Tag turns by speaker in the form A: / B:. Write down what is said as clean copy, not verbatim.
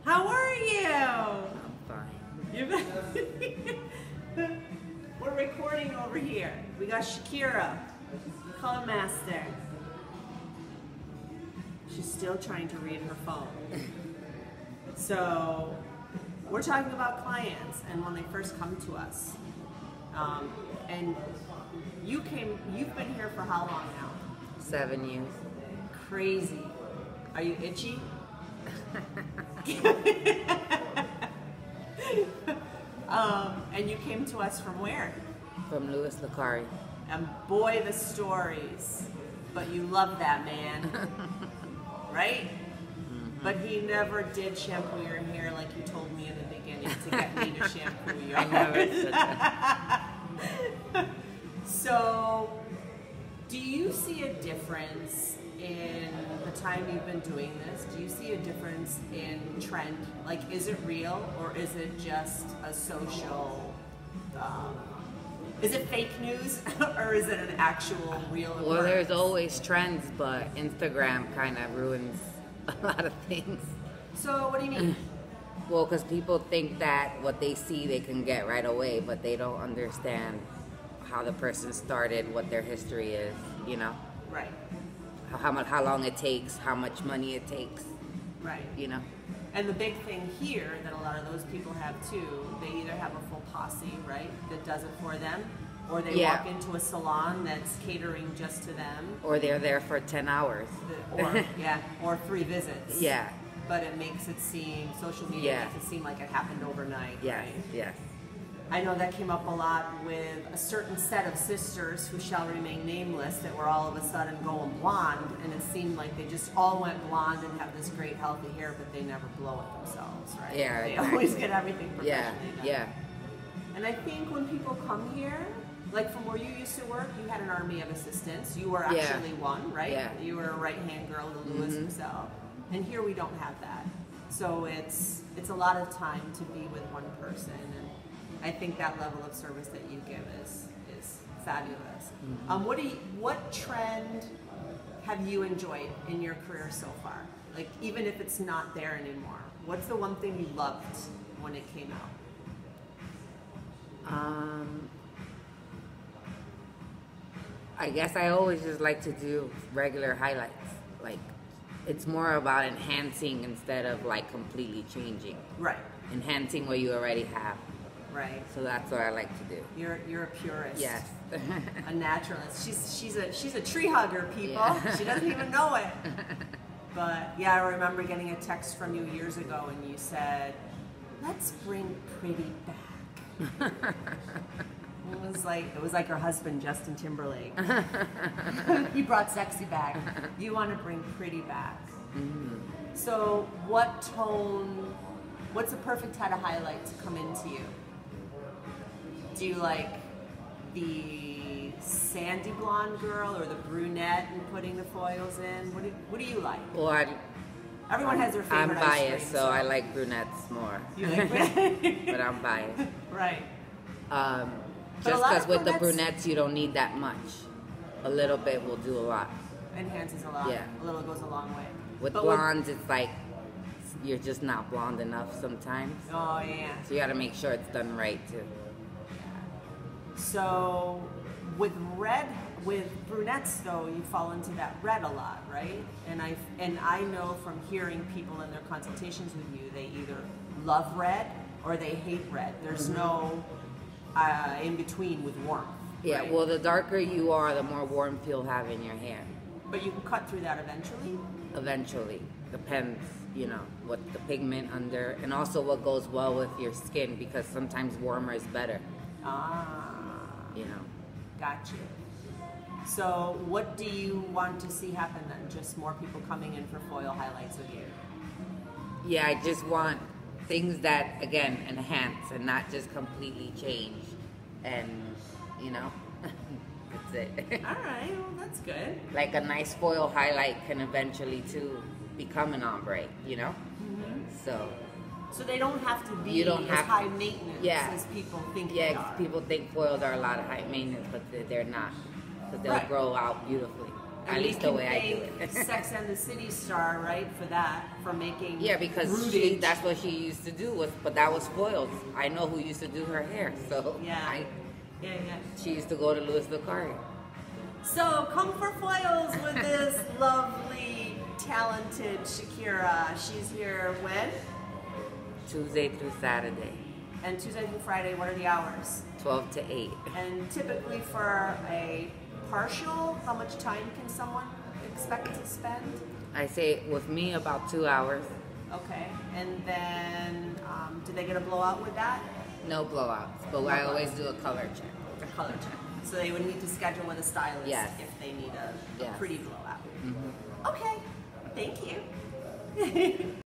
A: How are you?
B: I'm fine.
A: We're recording over here. We got Shakira, Color Master. She's still trying to read her phone. So we're talking about clients and when they first come to us. And you've been here for how long now?
B: 7 years.
A: Crazy. Are you itchy? And you came to us from where?
B: From Louis Lacari.
A: And boy, the stories. But you love that man, right?
B: Mm-hmm.
A: But he never did shampoo your hair like you told me in the beginning to get me to shampoo yours.
B: I never said that.
A: So, do you see a difference in the time you've been doing this? Do you see a difference in trend? Like, is it real or is it just a social, is it fake news or is it an actual real occurrence?
B: Well, there's always trends, but Instagram kind of ruins a lot of things.
A: So, what do you mean?
B: Well, because people think that what they see they can get right away, but they don't understand how the person started, what their history is, you know?
A: Right.
B: How long it takes, how much money it takes.
A: Right.
B: You know?
A: And the big thing here that a lot of those people have too, they either have a full posse, right, that does it for them, or they walk into a salon that's catering just to them.
B: Or they're there for 10 hours.
A: Or 3 visits.
B: Yeah.
A: But it makes it seem, social media makes it seem like it happened overnight, right?
B: Yes.
A: I know that came up a lot with a certain set of sisters who shall remain nameless that were all of a sudden going blonde, and it seemed like they just all went blonde and have this great healthy hair, but they never blow it themselves, right?
B: Yeah,
A: They
B: exactly.
A: always get everything professionally done.
B: Yeah.
A: And I think when people come here, like from where you used to work, you had an army of assistants. You were actually one, right?
B: Yeah.
A: You were a right-hand girl to Louis himself. And here we don't have that. So it's a lot of time to be with one person. And I think that level of service that you give is fabulous. What trend have you enjoyed in your career so far? Like, even if it's not there anymore, what's the one thing you loved when it came out?
B: I guess I always just like to do regular highlights. Like, it's more about enhancing instead of like completely changing.
A: Right.
B: Enhancing what you already have.
A: Right.
B: So that's what I like to do.
A: You're a purist.
B: Yes.
A: A naturalist. She's a tree hugger, people.
B: Yeah.
A: She doesn't even know it. But yeah, I remember getting a text from you years ago, and you said, "Let's bring pretty back." It was like her husband, Justin Timberlake. He brought sexy back. You want to bring pretty back.
B: Mm-hmm.
A: So what's a perfect head of highlight to come into you? Do you like the sandy blonde girl or the brunette and putting the foils in? What do you like?
B: Well,
A: Everyone has their favorite
B: I'm
A: ice
B: biased,
A: cream,
B: so I like brunettes more.
A: You like brunettes?
B: But I'm biased.
A: Right.
B: Just because with the brunettes you don't need that much. A little bit will do a lot.
A: Enhances a lot.
B: Yeah.
A: A little goes a long way.
B: With blondes, it's like you're just not blonde enough sometimes.
A: Oh yeah.
B: So you got to make sure it's done right too.
A: So with brunettes though, you fall into that red a lot, right? And I know from hearing people in their consultations with you, they either love red or they hate red. There's no in between with warmth.
B: Yeah,
A: right?
B: well, the darker you are, the more warmth you'll have in your hair.
A: But you can cut through that eventually?
B: Eventually. Depends, you know, what the pigment under, and also what goes well with your skin, because sometimes warmer is better. You know.
A: Got you. So what do you want to see happen then? Just more people coming in for foil highlights with you? Yeah,
B: I just want things that, again, enhance and not just completely change. And, you know, that's it.
A: All right, well, that's good.
B: Like a nice foil highlight can eventually, too, become an ombre, you know? So
A: they don't have to be as high maintenance as people think they are.
B: Yeah, people think foils are a lot of high maintenance, but they're not. Because they'll grow out beautifully. At least the way I do it.
A: Sex and the City star, right, for that, for making
B: because that's what she used to do. But that was foiled. I know who used to do her hair, so
A: yeah.
B: She used to go to Louis Vicari.
A: So come for foils with this lovely, talented Shakira. She's here when?
B: Tuesday through Saturday.
A: And Tuesday through Friday, what are the hours?
B: 12 to 8.
A: And typically for a partial, how much time can someone expect to spend?
B: I say with me about 2 hours.
A: Okay. And then do they get a blowout with that?
B: No blowouts, but I always do a color check.
A: A color check. So they would need to schedule with a stylist if they need a pretty blowout.
B: Mm-hmm.
A: Okay. Thank you.